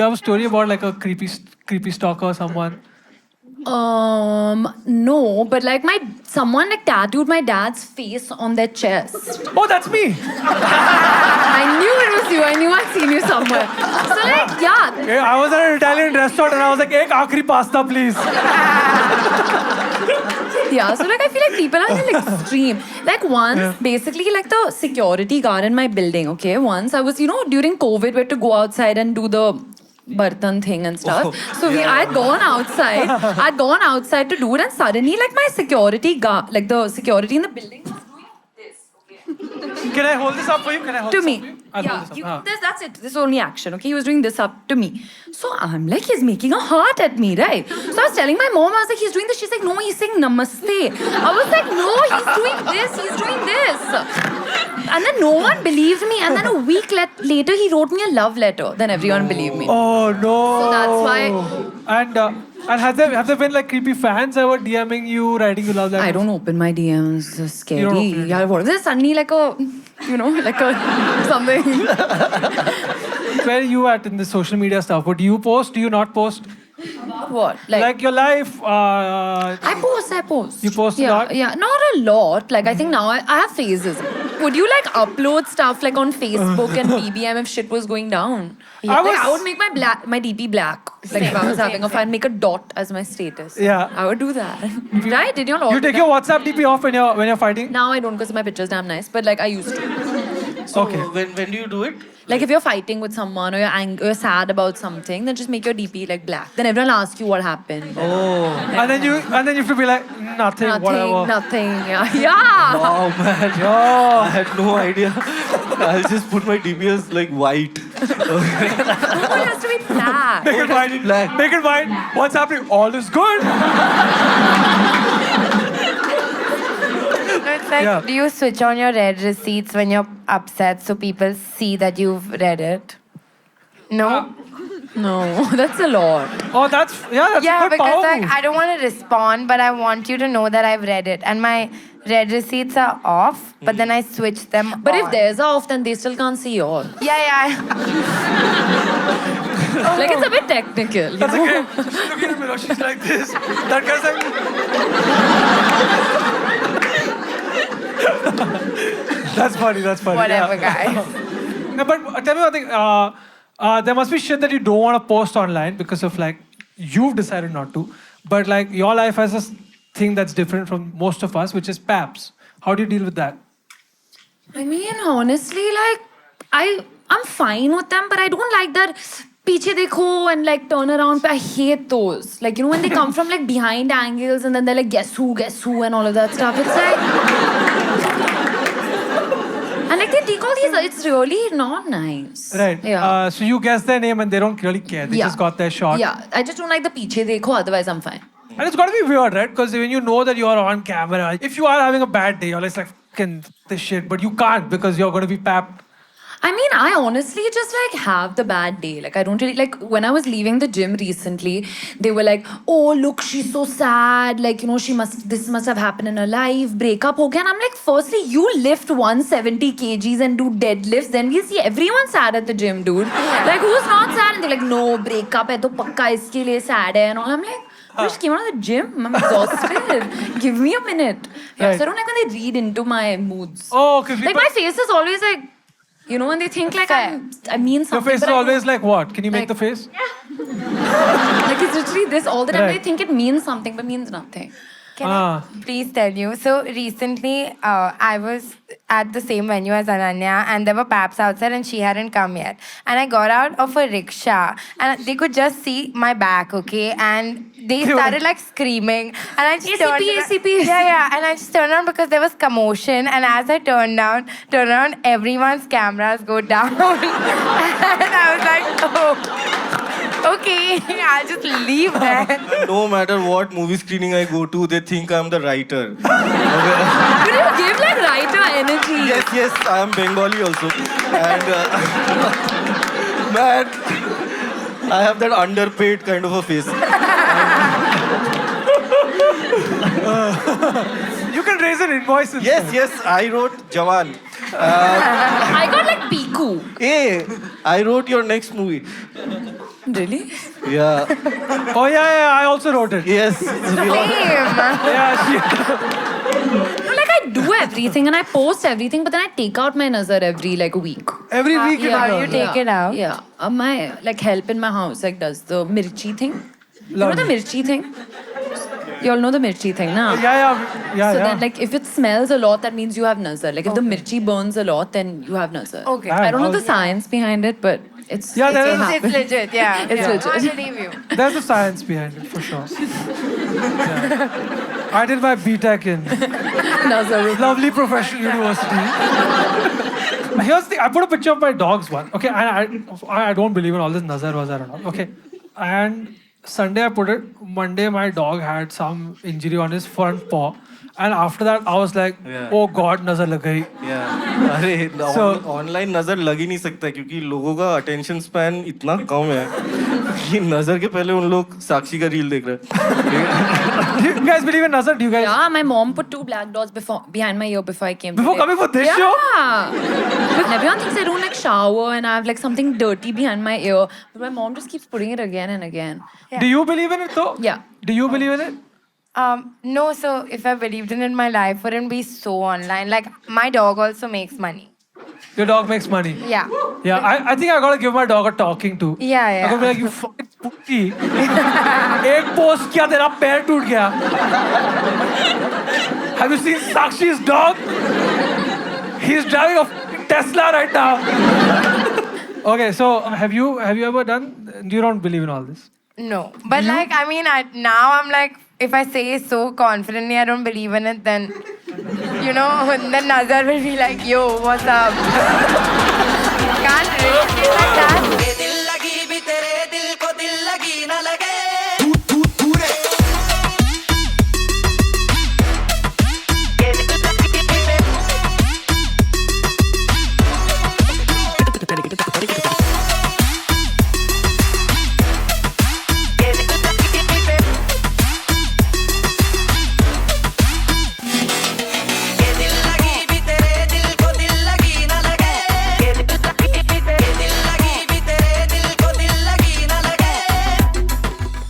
You have a story about like a creepy stalker or someone? No, but like someone like tattooed my dad's face on their chest. Oh, that's me. I knew it was you. I knew I'd seen you somewhere. So like, yeah. Yeah, I was at an Italian restaurant and I was like, "Ek aakhri pasta, please." Yeah, so like I feel like people are a little extreme. Like once, basically like the security guard in my building, okay? Once I was, during COVID, we had to go outside and do the Bartan thing and stuff. So I had gone outside. I'd gone outside to do it and suddenly like my security guard, like the security in the building was doing this, okay? Can I hold this up for you? Can I hold To this me. up for you? I'll Yeah, hold this up. that's it. This is only action, okay? He was doing this up to me. So I'm like, he's making a heart at me, right? So I was telling my mom, I was like, he's doing this. She's like, no, he's saying namaste. I was like, no, he's doing this. And then no one believed me. And then a week later, he wrote me a love letter. Then everyone believed me. Oh no. So that's why. And have there been like creepy fans ever DMing you, writing you love letters? I don't open my DMs. It's scary. You don't open it? Yeah, what if there's suddenly like a, like a something. Where are you at in the social media stuff? What do you post? Do you not post? What? Like your life? I post. You post a yeah, lot? Yeah, not a lot. Like I think now I have phases. Would you like upload stuff like on Facebook and BBM if shit was going down? I would make my DP black. Like if I was having a fun, make a dot as my status. Yeah. I would do that. Right? Did you not? You take your WhatsApp DP off when you're fighting? Now I don't because my picture's damn nice. But like I used to. So Okay. when do you do it? Like if you're fighting with someone or you're sad about something, then just make your DP like black. Then everyone will ask you what happened. Oh. And then you have to be like nothing, whatever. Nothing. Yeah. Yeah. Oh man. I had no idea. I'll just put my DP as like white. No, it has to be black. Make it white. black. Make it white. What's happening? All is good. No, it's like, Yeah. do you switch on your read receipts when you're upset so people see that you've read it? No? No, that's a lot. Oh, that's yeah, quite because powerful. like I don't want to respond, but I want you to know that I've read it. And my read receipts are off, but then I switch them But on. if theirs are off, then they still can't see yours. Yeah. Like it's a bit technical. That's okay. She's looking in the mirror. She's like this. That guy's like. That's funny. Whatever, yeah. guys. No, but tell me one thing. There must be shit that you don't want to post online because of like you've decided not to. But like your life has this thing that's different from most of us, which is paps. How do you deal with that? I mean, honestly, like I'm fine with them, but I don't like that piche dekho and like turn around. I hate those. Like when they come from like behind angles and then they're like guess who and all of that stuff. It's like. And like they take all these, it's really not nice. Right. Yeah. So you guess their name and they don't really care. They just got their shot. Yeah. I just don't like the piche dekho, otherwise I'm fine. And it's got to be weird, right? Because when you know that you're on camera, if you are having a bad day, you're like, fucking this shit, but you can't because you're going to be papped. I mean, I honestly just like have the bad day. Like I don't really like when I was leaving the gym recently, they were like, oh look, she's so sad. Like, this must have happened in her life, breakup ho gaya. And I'm like, firstly, you lift 170 kgs and do deadlifts, then we see everyone sad at the gym, dude. Like who's not sad? And they're like, no, breakup hai to pakka iske liye sad hai and all. I'm like, I just came out of the gym. I'm exhausted. Give me a minute. Yeah, Right. so I don't like when they read into my moods. Oh, because Like my face is always like, when they think like I mean your something. face is but I always don't. like what? Can you make Like- the face? Like it's literally this all the time. Right. They think it means something, but means nothing. Can Ah. I please tell you? So recently, I was at the same venue as Ananya, and there were paps outside, and she hadn't come yet. And I got out of a rickshaw, and they could just see my back, okay? And they started like screaming, and I just turned ACP. yeah, and I just turned around because there was commotion, and as I turned around, everyone's cameras go down, and I was like, oh. Okay, I'll just leave then. No matter what movie screening I go to, they think I'm the writer. But you give like writer energy. Yes, I am Bengali also. And man, I have that underpaid kind of a face. You can raise an invoice. and stuff. Yes, I wrote Jawan. I got like Piku. Hey, I wrote your next movie. Really? Yeah. Oh yeah, I also wrote it. Yes. it's real. Same. Yeah, she, No, like I do everything and I post everything, but then I take out my nazar every like week. every week. Yeah. How do you take it out? Yeah. My like help in my house like does the mirchi thing. You know the Lovely. mirchi thing? You all know the mirchi thing, na? Yeah. So then, like, if it smells a lot, that means you have nazar. Like, if the mirchi burns a lot, then you have nazar. Okay. I don't know the Yeah. science behind it, but it's Yeah, there it is- happens. It's legit, yeah. It's yeah. legit. I believe you. There's a science behind it for sure. Yeah. I did my BTech in Nazar. lovely professional university. Here's the I put a picture of my dogs one. Okay, and I don't believe in all this nazar was I don't know. Okay, and Sunday I put it. Monday my dog had some injury on his front paw, and after that I was like, Yeah. oh God, nazar lag gayi. Yeah. अरे So- online नजर लग ही नहीं सकता क्योंकि लोगों का attention span इतना कम है कि नजर के पहले उन लोग साक्षी का रील देख रहे हैं. Do you guys believe in nazar? Do you guys? Yeah, my mom put 2 black dots behind my ear before I came. Before today. coming for this yeah. show? And everyone thinks I don't like shower and I have like something dirty behind my ear, but my mom just keeps putting it again and again. Yeah. Do you believe in it though? Yeah. Do you believe in it? No, so if I believed in it, my life wouldn't be so online. Like, my dog also makes money. Your dog makes money. Yeah. Yeah, I think I gotta give my dog a talking to. Yeah, yeah. I'm gonna be like, you fucking pussy. एक post किया तेरा पैर टूट गया. Have you seen Sakshi's dog? He's driving a fucking Tesla right now. Okay, so have you ever done? You don't believe in all this? No. But, like, I mean, now I'm like, if I say so confidently I don't believe in it, then, you know, then Nazar will be like, yo, what's up? Can't really say like that.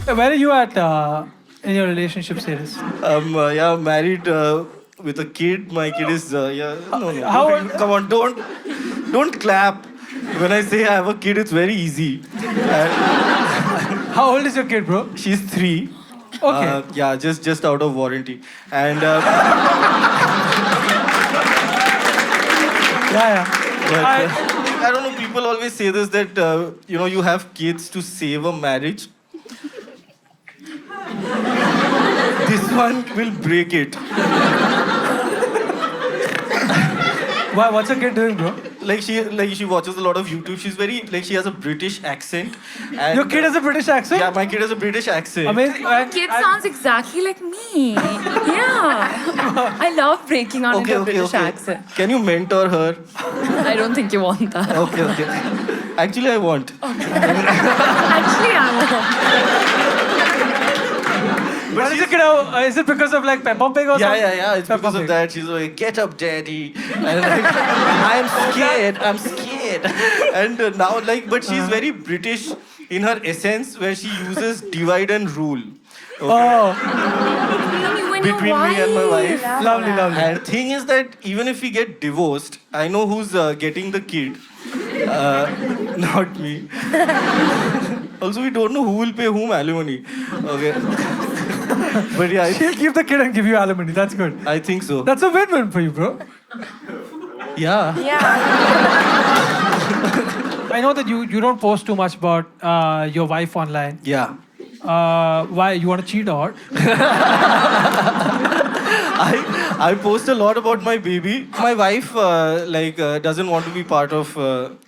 Where are you at in your relationship status? Yeah, married with a kid. My kid is no. How- Come on, don't clap. When I say I have a kid, it's very easy. And How old is your kid, bro? she's 3. Okay. Yeah, just out of warranty. And Yeah. but, I- I don't know. People always say this that you have kids to save a marriage. This one will break it. Why? What's your kid doing, bro? Like she watches a lot of YouTube. She's very she has a British accent. And, Your kid has a British accent? Yeah, my kid has a British accent. Amazing. Kid sounds exactly like me. Yeah. I love breaking out into a British accent. Can you mentor her? I don't think you want that. Okay. Actually, I want. Actually, I won't. What is your kid? Is it because of like Peppa Pig or something? Yeah. It's Peppa because of Pig. that. She's like, get up, daddy. And like, I'm scared. And now, like, but she's very British in her essence, where she uses divide and rule. Oh, You and your Between me and my wife. lovely. And thing is that even if we get divorced, I know who's getting the kid. Not me. Also, we don't know who will pay whom alimony. Okay. But yeah, She'll keep the kid and give you alimony. That's good. I think so. That's a win-win for you, bro. Yeah. Yeah. I know that you don't post too much about your wife online. Yeah. Why? You want to cheat or what? I post a lot about my baby. My wife doesn't want to be part of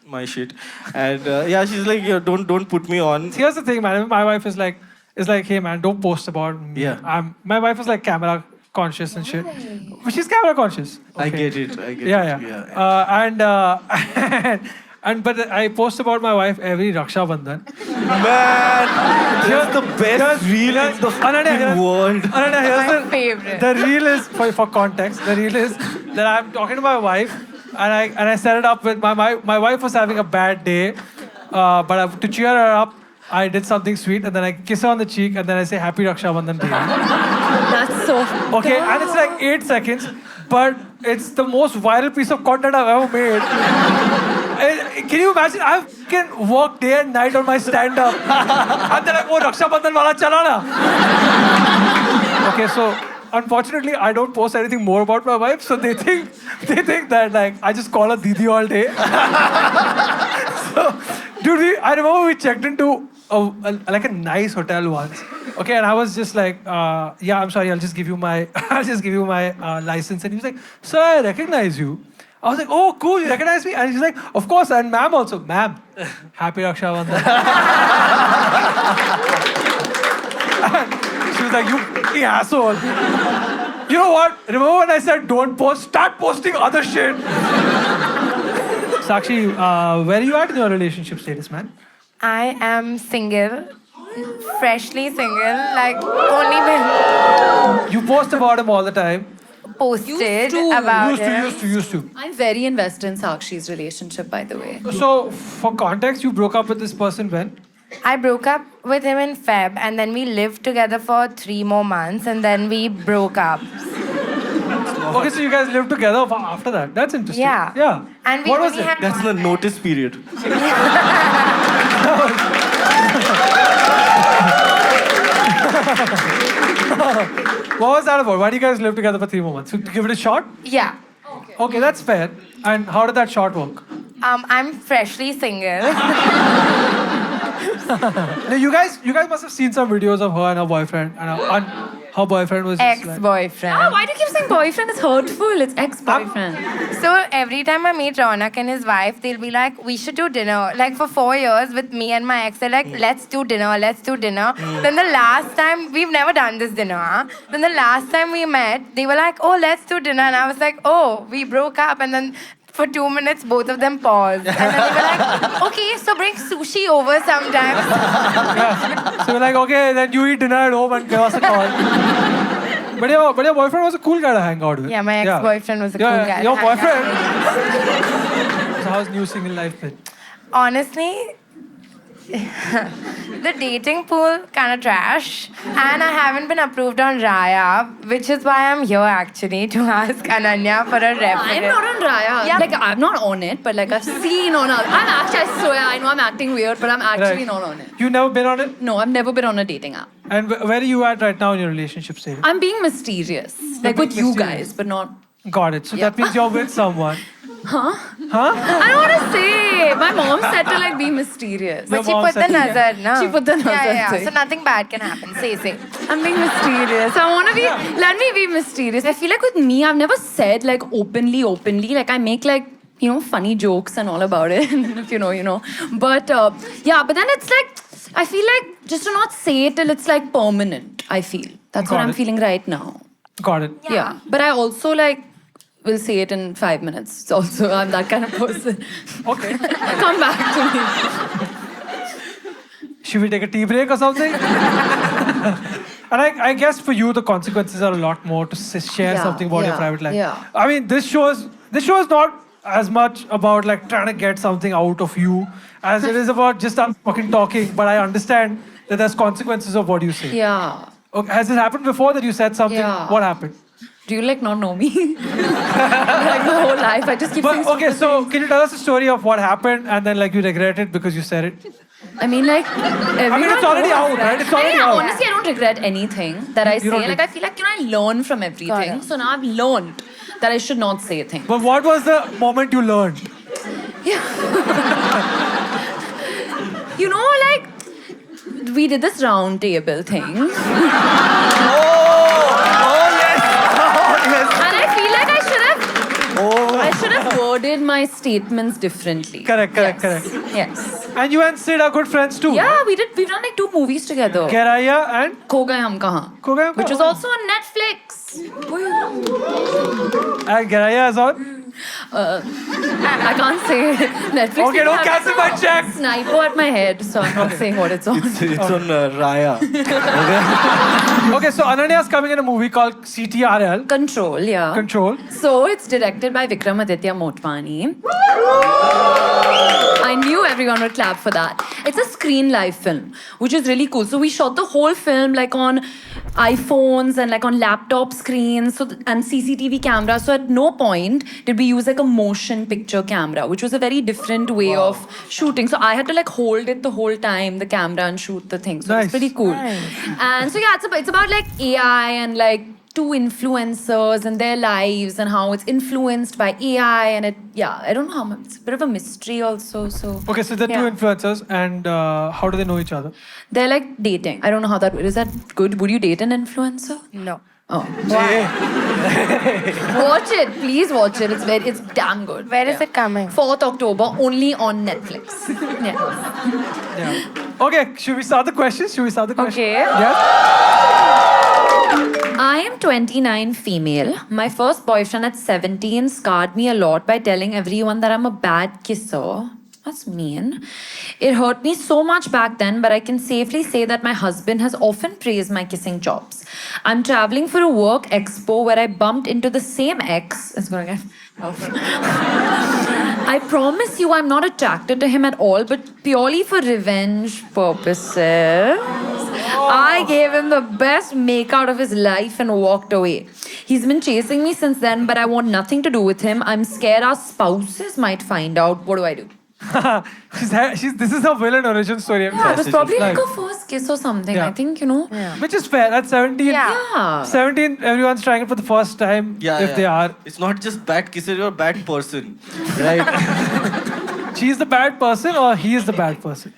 my shit, and yeah, she's like, don't put me on. Here's the thing, man. My wife is like, hey, man, don't post about me. Yeah. My wife is like camera conscious and shit. But she's camera conscious. I Okay. get it. I get Yeah. it. But I post about my wife every Raksha Bandhan. Man, here's the best reel in the fucking world. Ananya, here's My the favorite. The reel is for context. The reel is that I'm talking to my wife, and I set it up with my wife was having a bad day, but to cheer her up, I did something sweet and then I kiss her on the cheek and then I say Happy Raksha Bandhan to you. That's so. Okay, and it's like 8 seconds, but it's the most viral piece of content I've ever made. Can you imagine? I can work day and night on my stand-up, and then I go Raksha Bandhan wala chala na. Okay, so unfortunately, I don't post anything more about my wife, so they think that like I just call her Didi all day. So, dude, I remember we checked into like a nice hotel once. Okay, and I was just like, yeah, I'm sorry, I'll just give you my license. And he was like, sir, I recognize you. I was like, oh, cool, you recognize me? And he's like, of course, and ma'am also. Ma'am, Happy Raksha Bandhan. She was like, you fucking asshole. You know what? Remember when I said don't post? Start posting other shit. Sakshi, where are you at in your relationship status, man? I am single, freshly single, like only been You post about him all the time. posted Used to. about him. Used to. I'm very invested in Sakshi's relationship, by the way. So, for context, you broke up with this person when? I broke up with him in Feb, and then we lived together for 3 more months, and then we broke up. Okay, so you guys lived together after that. That's interesting. Yeah. Yeah. And we what was only it? had That's the notice period. What was that about? Why do you guys live together for 3 more months? To give it a shot? yeah. Okay, that's fair. And how did that shot work? I'm freshly single. Now, you guys must have seen some videos of her and her boyfriend, and her boyfriend was just like, Ex-boyfriend. Oh, why do you keep saying boyfriend? It's hurtful. It's ex-boyfriend. So every time I meet Ronak and his wife, they'll be like, we should do dinner. Like for 4 years with me and my ex, they're like, let's do dinner, let's do dinner. Then the last time, we've never done this dinner. Huh? Then the last time we met, they were like, oh, let's do dinner. And I was like, oh, we broke up. And then for 2 minutes, both of them paused. And then they were like, okay, so bring sushi over sometimes. so we're like, okay, then you eat dinner at home and give us a call. But your boyfriend was a cool guy to hang out with. Yeah, my ex-boyfriend was a cool guy. Your to hang out boyfriend. with. So how's new single life been? Honestly, the dating pool kind of trash, and I haven't been approved on Raya, which is why I'm here actually to ask Ananya for a reference. I'm not on Raya. Yeah. Like, I'm not on it, but like, I've seen on it. I swear, I know I'm acting weird, but I'm actually Right. not on it. You never been on it? No, I've never been on a dating app. And where are you at right now in your relationship status? I'm being mysterious. Like with being you mysterious. guys, but not. Got it. So Yeah. that means you're with someone. I don't want to say. My mom said to like be mysterious. Your But she mom put the said- nazar, no? She put the nazar Yeah. thing. So nothing bad can happen. Say. I'm being mysterious. I want to be. Let me be mysterious. I feel like with me, I've never said like openly. Like I make like funny jokes and all about it. If you know. But yeah. But then it's like I feel like just to not say it till it's like permanent. I feel that's what Got I'm it. feeling right now. Got it. Yeah. But I also like will say it in 5 minutes. It's also I'm that kind of person. Okay. Come back to me. Should we take a tea break or something? And I guess for you, the consequences are a lot more to share Yeah, something about your yeah, private life. yeah. I mean, this show is not as much about like trying to get something out of you as it is about just us fucking talking. But I understand that there's consequences of what you say. Yeah. Okay, has it happened before that you said something? Yeah. What happened? Do you like not know me? Like my whole life, I just keep saying. But okay, stupid so can you tell us a story of what happened and then like you regret it because you said it? I mean, like, everyone it's already knows, out, right? It's already I mean, out. honestly, I don't regret anything that I say. don't Like, I feel like, I learn from everything. it. So now I've learned that I should not say things. But what was the moment you learned? Like, we did this round table thing. And I feel like I should have worded my statements differently. Correct. Yes. And you and Sid are good friends too. Yeah, we've done like 2 movies together. Geraya and Kho Gaye Hum Kahan. Kho Gaye Hum Which Kahan. was also on Netflix. And Geraya is on. I can't say Netflix. Okay, don't cancel my check. Sniper at my head, so I'm not saying what it's on. It's on Raya. Okay, so Ananya is coming in a movie called CTRL. Control, yeah. Control. So it's directed by Vikramaditya Motwani. I knew everyone would clap for that. It's a screen live film, which is really cool. So we shot the whole film like on iPhones and like on laptop screens and CCTV cameras. So at no point did we use like a motion picture camera, which was a very different way of shooting. So I had to like hold it the whole time, the camera, and shoot the thing. So Nice. it's pretty cool. And so yeah, it's about like AI and like two influencers and their lives and how it's influenced by AI and I don't know how much. It's a bit of a mystery also. So Okay, so they're two influencers, and how do they know each other? they're like dating. I don't know how that is. That good? Would you date an influencer? No. Oh, watch it, please watch it. It's damn good. Where is it coming? 4th October, only on Netflix. Yeah. Yeah. Okay, should we start the questions? Okay. Yes. I am 29 female. My first boyfriend at 17 scarred me a lot by telling everyone that I'm a bad kisser. That's mean. It hurt me so much back then, but I can safely say that my husband has often praised my kissing chops. I'm traveling for a work expo where I bumped into the same ex. It's going to get rough. I promise you I'm not attracted to him at all, but purely for revenge purposes. I gave him the best makeout of his life and walked away. He's been chasing me since then, but I want nothing to do with him. I'm scared our spouses might find out. What do I do? This is a villain origin story. Yeah, it was probably like Like- a first kiss or something. Yeah. I think, you know. Which is fair. At 17, Yeah. 17, everyone's trying it for the first time. If they are. It's not just bad kisser, you're a bad person. Right? She's the bad person or he is the bad person.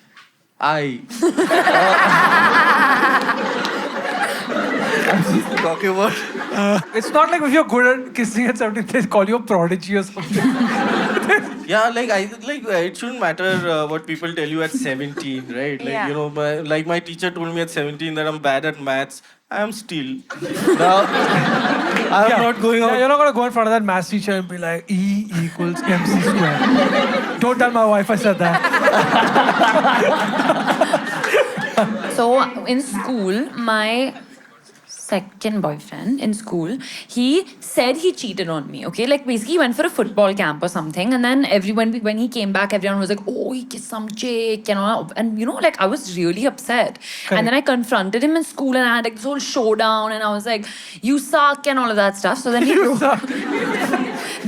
I'm just talking about. It's not like if you're good at kissing at 17, they call you a prodigy or something. Yeah, it shouldn't matter what people tell you at 17, right? Like, Yeah. you know, my teacher told me at 17 that I'm bad at maths. I am still. Now, I'm not going Yeah, out. you're not going to go in front of that maths teacher and be like, E equals MC squared. Don't tell my wife I said that. So in school, my second boyfriend in school, he said he cheated on me. Okay, like basically he went for a football camp or something, and then when he came back, everyone was like, "Oh, he kissed some chick," you know, and you know, like I was really upset. And then I confronted him in school, and I had like this whole showdown, and I was like, "You suck," and all of that stuff. So then he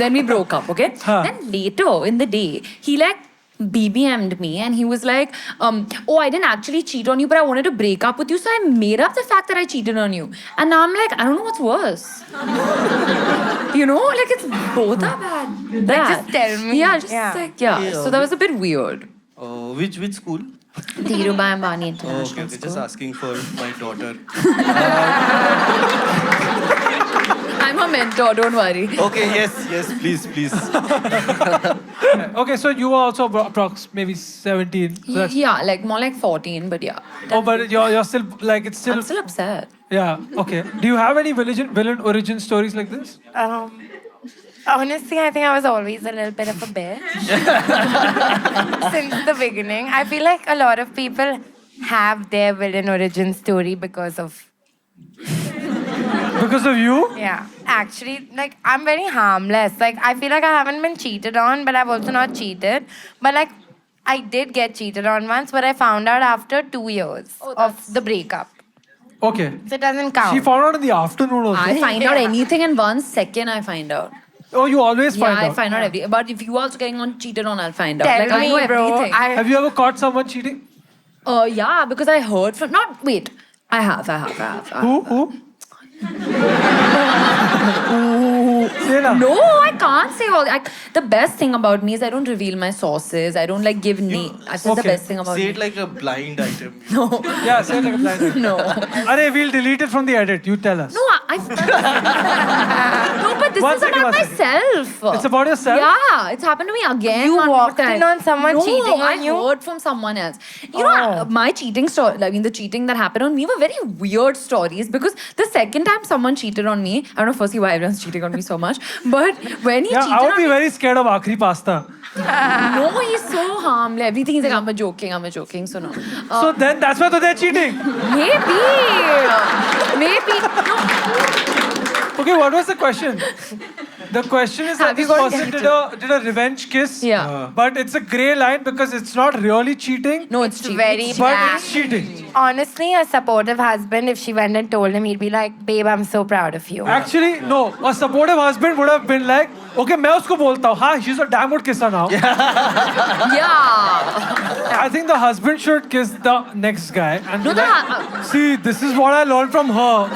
then we broke up. Okay. Then later in the day, he like BBM'd me and he was like, oh, I didn't actually cheat on you, but I wanted to break up with you, so I made up the fact that I cheated on you. And now I'm like, I don't know what's worse. You know, like it's both are bad. just tell me. Yeah, just Yeah. like, yeah. So that was a bit weird. Which school? Dhirubhai Ambani Oh, International okay, School. just asking for my daughter. I'm a mentor, don't worry. Okay, yes, please. Okay, so you were also approx maybe 17. So that's, Yeah, like more like 14, but yeah. oh, but you're still like it's still. I'm still upset. Yeah. Okay. Do you have any villain origin stories like this? Honestly, I think I was always a little bit of a bitch. Since the beginning. I feel like a lot of people have their villain origin story because of... Because of you? Yeah. Actually, like, I'm very harmless. Like, I feel like I haven't been cheated on, but I've also not cheated. But, like, I did get cheated on once, but I found out after 2 years of the breakup. Okay. So it doesn't count. She found out in the afternoon also. I find out anything in 1 second, I find out. Oh, you always find Yeah, out. I find out every. But if you also getting on cheated on, I'll find out. Tell Like I me, know bro. everything. Have you ever caught someone cheating? Yeah, because I heard from. Not wait. I have. Who? Say na. No, I can't say all. The best thing about me is I don't reveal my sources. I don't like give name. That's the Okay. best thing about Say me. it like a blind item. No, Yeah, say it like a blind item. no, Arey, we'll delete it from the edit. You tell us. no. No, but this One is second, about one second. myself. It's about yourself? Yeah, it's happened to me again. You one more walked in time. on someone no, cheating on you? I heard from someone else. You know, my cheating story, I mean, the cheating that happened on me were very weird stories because the second time someone cheated on me, I don't know firstly why everyone's cheating on me so much, but when he Yeah, cheated I would on be me, very scared of Akhri Pasta. no, he's so harmless. Everything is like, I'm a joking, so no. So then that's why they're cheating. Maybe. No. Okay, what was the question? The question is Have that you this got person tempted? did a revenge kiss. Yeah. But it's a grey line because it's not really cheating. No, it's It's cheating. very But bad. it's cheating. Honestly, a supportive husband, if she went and told him, he'd be like, babe, I'm so proud of you. Actually, no. A supportive husband would have been like, okay, मैं उसको बोलता हूँ. हाँ, she's a damn good kisser now. Yeah. I think the husband should kiss the next guy and No, be like, see, this is what I learned from her.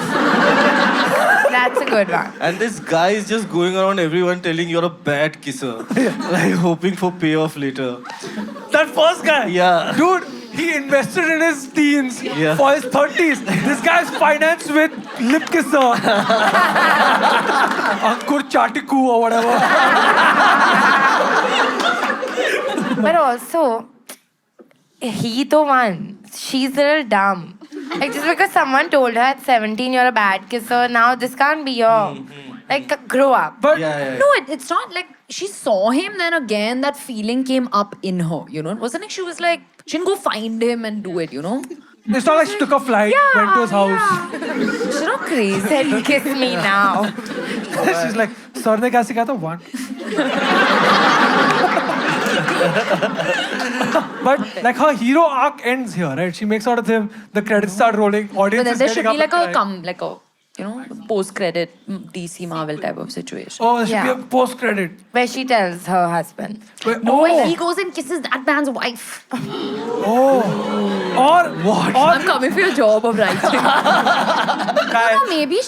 That's a good one. And this guy is just going around everyone telling you're a bad kisser. Like hoping for payoff later. That first guy. Yeah. Dude, he invested in his teens Yeah. for his 30s. This guy's financed with lip kisser. Ankur Chatiku or whatever. But also, he the one. She's a little dumb. Like, just because someone told her at 17 you're a bad kisser, now this can't be your. Like, grow up. But Yeah. No, it's not like she saw him, then again that feeling came up in her, you know? It wasn't like she was like, she didn't go find him and do it, you know? it's not like she took a flight, went to his house. She's not crazy. Said, kiss me now. She's like, sir ne kya sikhaya tha? One. But like her hero arc ends here, right? She makes out of him, the credits start rolling, audience But then is there getting should be up like and a crying. like a, you know, post-credit DC Marvel type of situation. Oh, there should Yeah. be a post-credit. Where she tells her husband. No, when he goes and kisses that man's wife. Or what? I'm coming for your job of writing. Guy. No,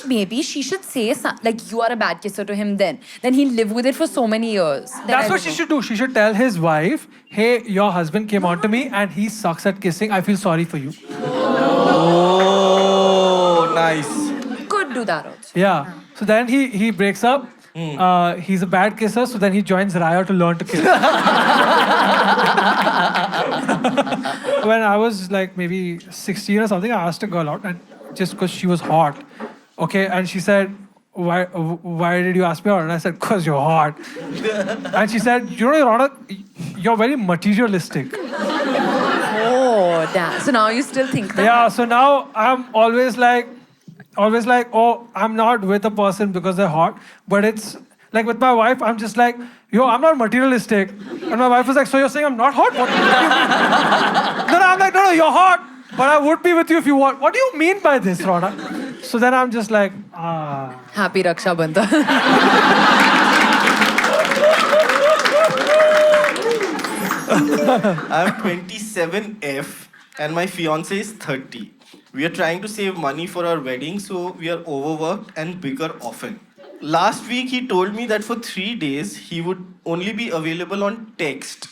maybe she should say like you are a bad kisser to him then. Then he'll live with it for so many years. Then That's I what don't she know. should do. She should tell his wife, hey, your husband came on to me and he sucks at kissing. I feel sorry for you. Oh, nice. Could do that also. Yeah. So then he breaks up. He's a bad kisser, so then he joins Raya to learn to kiss. When I was like maybe 16 or something, I asked a girl out, and just because she was hot, okay, and she said, why did you ask me out? And I said, because you're hot. And she said, you know, Your Honor, you're very materialistic. Oh, damn. So now you still think that? Yeah, so now I'm always like, oh, I'm not with a person because they're hot. But it's like with my wife, I'm just like, yo, I'm not materialistic. And my wife was like, so you're saying I'm not hot? What do you mean? No, I'm like, no, you're hot. But I would be with you if you want. What do you mean by this, Rona? So then I'm just like, Happy Raksha Bandhan. I'm 27F and my fiance is 30. We are trying to save money for our wedding, so we are overworked and bicker often. Last week, he told me that for 3 days, he would only be available on text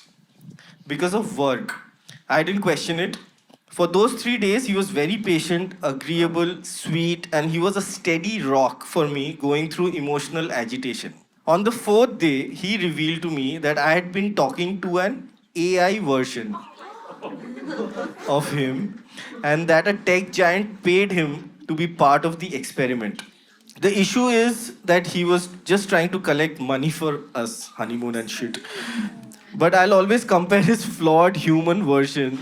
because of work. I didn't question it. For those 3 days, he was very patient, agreeable, sweet, and he was a steady rock for me going through emotional agitation. On the 4th day, he revealed to me that I had been talking to an AI version of him and that a tech giant paid him to be part of the experiment. The issue is that he was just trying to collect money for us, honeymoon and shit. But I'll always compare his flawed human version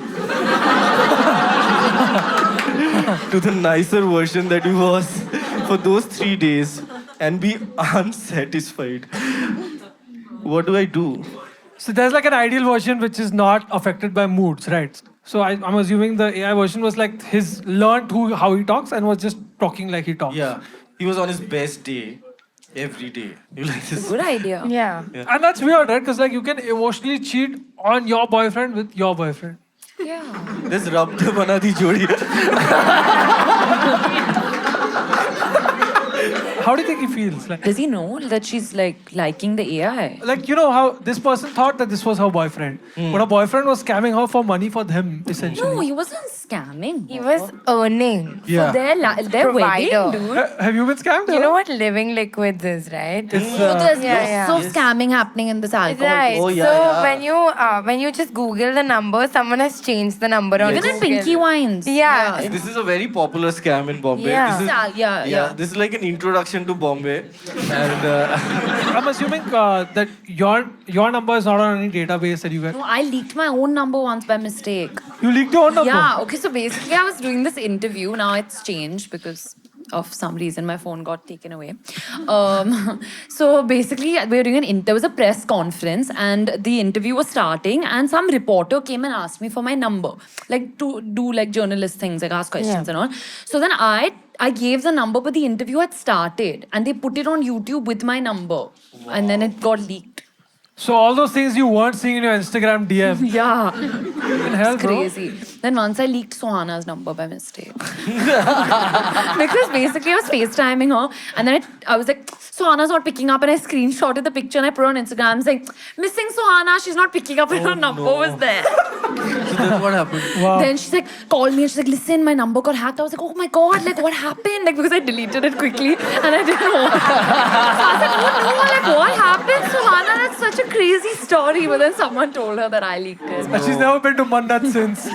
to the nicer version that he was for those 3 days and be unsatisfied. What do I do? so there's like an ideal version which is not affected by moods, right? So I'm assuming the AI version was like his learned how he talks and was just talking like he talks. Yeah, he was on his best day every day. You like this? Good idea. Yeah. And that's weird, right? Because like you can emotionally cheat on your boyfriend with your boyfriend. Yeah. This Rab de Bana Di Jodi. How do you think he feels? Like, Does he know that she's like liking the AI? you know how this person thought that this was her boyfriend, but her boyfriend was scamming her for money for them, essentially. No, he wasn't scamming. He was earning. Yeah. Their wedding, Provider. dude. Have you been scammed? You know what living liquids is, right? It's, So there's Yeah, lots yeah. of scamming happening in this alcohol. Right. Oh, yeah, so yeah. when you just Google the number, someone has changed the number on Even in Google. Pinky Wines. Yeah. This is a very popular scam in Bombay. Yeah. This is, Yeah. This is like an introduction to Bombay. And I'm assuming that your number is not on any database that you get. No, I leaked my own number once by mistake. You leaked your own number. Yeah, okay, so basically I was doing this interview. Now it's changed because of some reason, my phone got taken away. So basically, we were doing there was a press conference, and the interview was starting, and some reporter came and asked me for my number, like to do like journalist things, like ask questions and all. So then I gave the number, but the interview had started, and they put it on YouTube with my number, and then it got leaked. So all those things you weren't seeing in your Instagram DM. Yeah. In hell, It's bro. crazy. Then once I leaked Sohana's number by mistake. Because basically I was FaceTiming her, and then I was like, Sohana's not picking up, and I screenshotted the picture and I put it on Instagram saying, missing Sohana, she's not picking up, and her number was there. So then what happened? Wow. Then she's like, called me and she's like, listen, my number got hacked. I was like, oh my god, like what happened? Like because I deleted it quickly and I didn't want it. So I was like, oh no, like what happened? Sohana, that's such a crazy story. But then someone told her that I leaked it. And she's never been to Mannat since.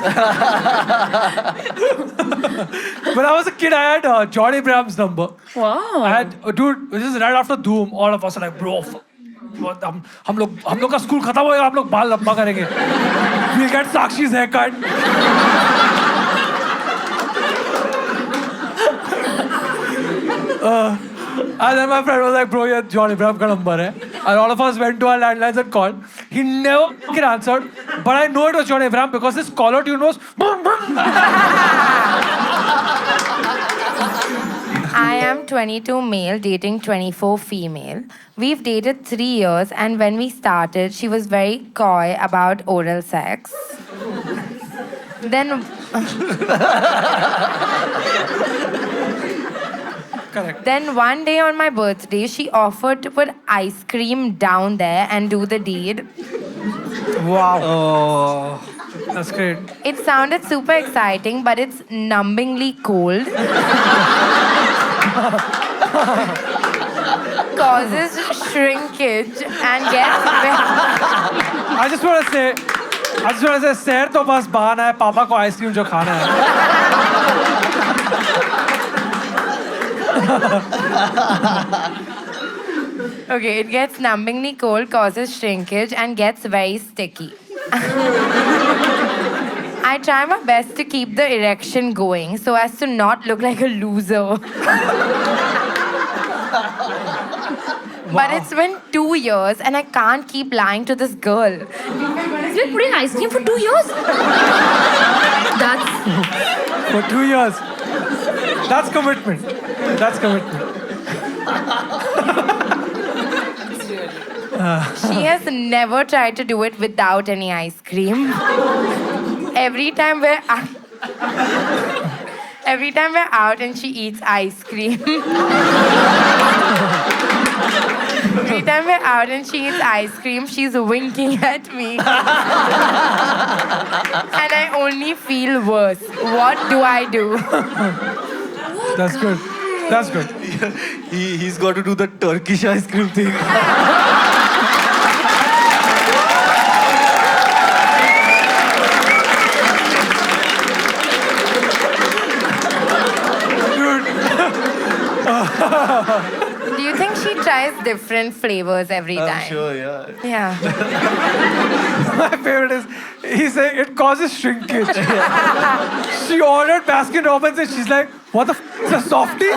When I was a kid, I had John Abraham's number. Wow. I had, dude, this is right after Doom. All of us are like, bro, हम लोग का school खत्म होएगा, हम लोग बाल लंबा करेंगे. We'll get Sakshi's haircut. And then my friend was like, bro, ये John Abraham का number है. And all of us went to our landlines and called. He never fucking answered. But I know it was John Abraham because his caller tune was boom, boom. I am 22 male dating 24 female. We've dated 3 years, and when we started, she was very coy about oral sex. Then Correct. Then one day on my birthday, she offered to put ice cream down there and do the deed. Wow. Oh. That's great. It sounded super exciting, but it's numbingly cold. Causes shrinkage and gets I just want to say, सैर तो बस बहाना है, पापा को ice cream जो खाना है. Okay, it gets numbingly cold, causes shrinkage, and gets very sticky. I try my best to keep the erection going so as to not look like a loser. But it's been 2 years and I can't keep lying to this girl. You've been putting ice cream for 2 years? That's For 2 years. That's commitment. That's commitment. She has never tried to do it without any ice cream. Every time we're out and she eats ice cream. Every time we're out and she eats ice cream, she's winking at me. And I only feel worse. What do I do? That's good. That's good. He's got to do the Turkish ice cream thing. Do you think she tries different flavors every time? I'm sure, yeah. Yeah. My favorite is, he's saying it causes shrinkage. She ordered Baskin Robbins and she's like, what the f*** is a softie?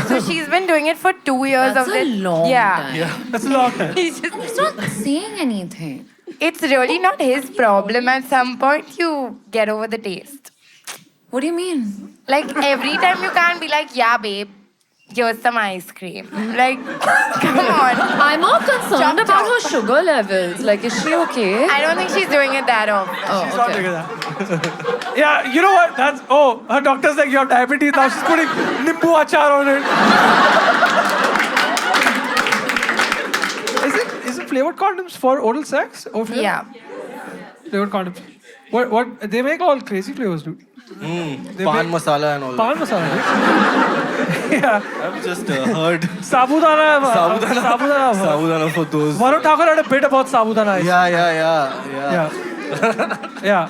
So she's been doing it for 2 years That's of a this. long time. Yeah. That's a long time. He's just, He's not saying anything. it's really not his problem. At some point, you get over the taste. What do you mean? Like every time you can't be like, yeah, babe, here's some ice cream. Like, come on. I'm more concerned Chop, about chop. her sugar levels. Like, is she okay? I don't think she's doing it that often. Oh, She's not okay. doing that. Yeah, you know what? That's, oh, her doctor's like, you have diabetes. Now she's putting nimbu achar on it. Is it flavored condoms for oral sex? Or flavor? Yeah. Flavored condoms. What? They make all crazy flavors, dude. Pan masala and all Pan masala, right? Yeah. that. I've just heard Sabudana. Sabudana. Sabudana. Sabudana for those. Varun Thakur had a bit about Sabudana. Yeah. Yeah. Yeah.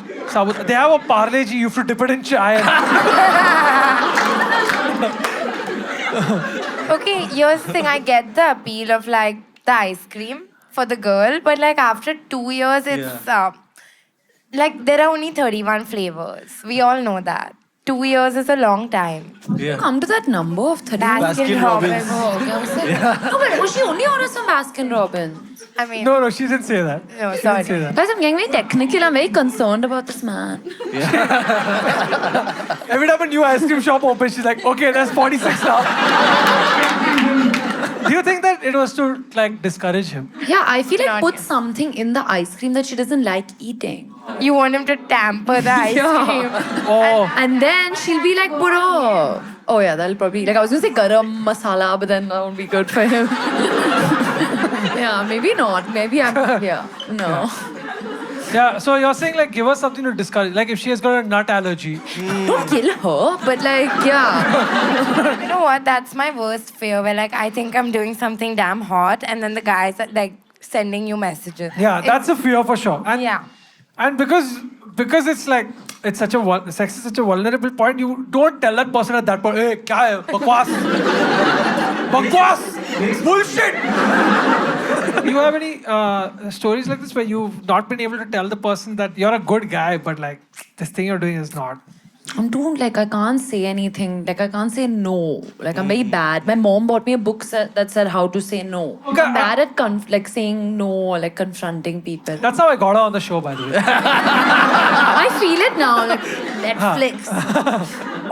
They have a Parle G. You have to dip it in chai. Okay, here's the thing. I get the appeal of like the ice cream for the girl, but like after 2 years, it's Like, there are only 31 flavors. We all know that. 2 years is a long time. Yeah. Come to that number of 30. Baskin Robbins. Oh, okay. I was like, no, but was she only orders from Baskin Robbins? I mean, No, she didn't say that. No, She sorry. didn't say that. Guys, I'm getting very technical. I'm very concerned about this man. Every time a new ice cream shop opens, she's like, okay, that's 46 now. Do you think that it was to like discourage him? Yeah, I feel like Not put yet. something in the ice cream that she doesn't like eating. you want him to tamper the ice Yeah. cream. Oh, And then she'll be like, bro. Oh yeah, that'll probably, like I was gonna say garam masala, but then that won't be good for him. Yeah, maybe not. Maybe I'm, yeah, no. yeah. So you're saying like give her something to discourage. Like if she has got a nut allergy. Don't kill her, but like, yeah. You know what? That's my worst fear. Where like I think I'm doing something damn hot, and then the guys are like sending you messages. Yeah, that's a fear for sure. And Yeah. And because it's like it's such a sex is such a vulnerable point, you don't tell that person at that point, hey, kya hai? Bakwas. Bakwas. Bullshit. You have any stories like this where you've not been able to tell the person that you're a good guy, but like this thing you're doing is not? I'm too, like, I can't say anything. Like, I can't say no. Like, I'm very bad. My mom bought me a book that said how to say no. Okay, I'm bad at like saying no or like confronting people. That's how I got her on the show, by the way. I feel it now, like Netflix.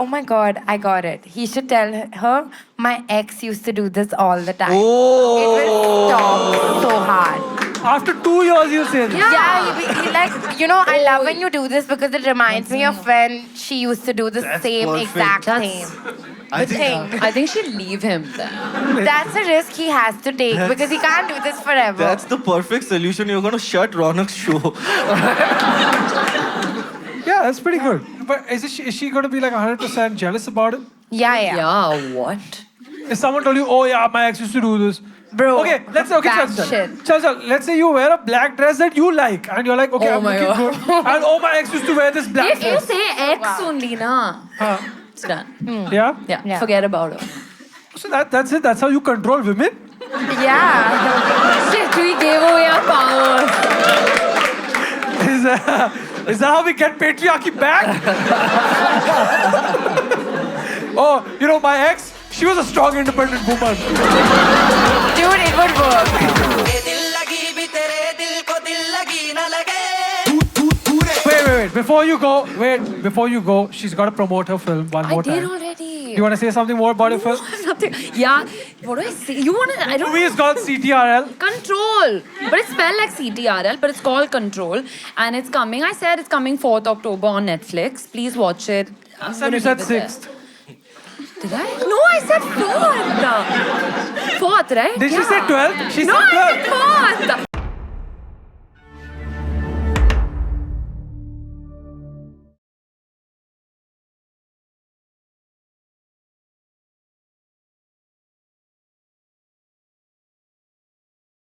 Oh my god, I got it. He should tell her my ex used to do this all the time. Oh. It will stop so hard. After 2 years, you say this. Yeah, he like, you know, I love when you do this because it reminds me of when she used to do the same perfect. exact That's- thing. I The think thing. I think she'll leave him then. That's a risk he has to take because he can't do this forever. that's the perfect solution. You're gonna shut Ronak's show. Yeah, that's pretty good. But is she going to be like 100% jealous about it? yeah. Yeah, what? If someone told you, oh yeah, my ex used to do this. Bro, Okay, let's say, okay, bad Chal, shit. Chal, let's say you wear a black dress that you like, and you're like, okay, Oh I'm my looking God. good. And oh, my ex used to wear this black If you dress. say ex only, na, Huh. it's done. Yeah? Yeah, forget about her. So that's it. That's how you control women. Yeah. Shit, we gave away our power. Is that how we get patriarchy back? Oh, you know, my ex, she was a strong, independent woman. Dude, it would work. Wait. Before you go, she's got to promote her film one I more did time. already. You want to say something more about your film? Something. Yeah. What do I say? You want to? I The don't. movie is called CTRL. Control. But it's spelled like CTRL, but it's called Control. And it's coming. I said it's coming 4th October on Netflix. Please watch it. I'm Said gonna you said leave it there. 6th. Did I? No, I said 4th. 4th, right? Did she say 12th? She No, said I 12th. said 4th.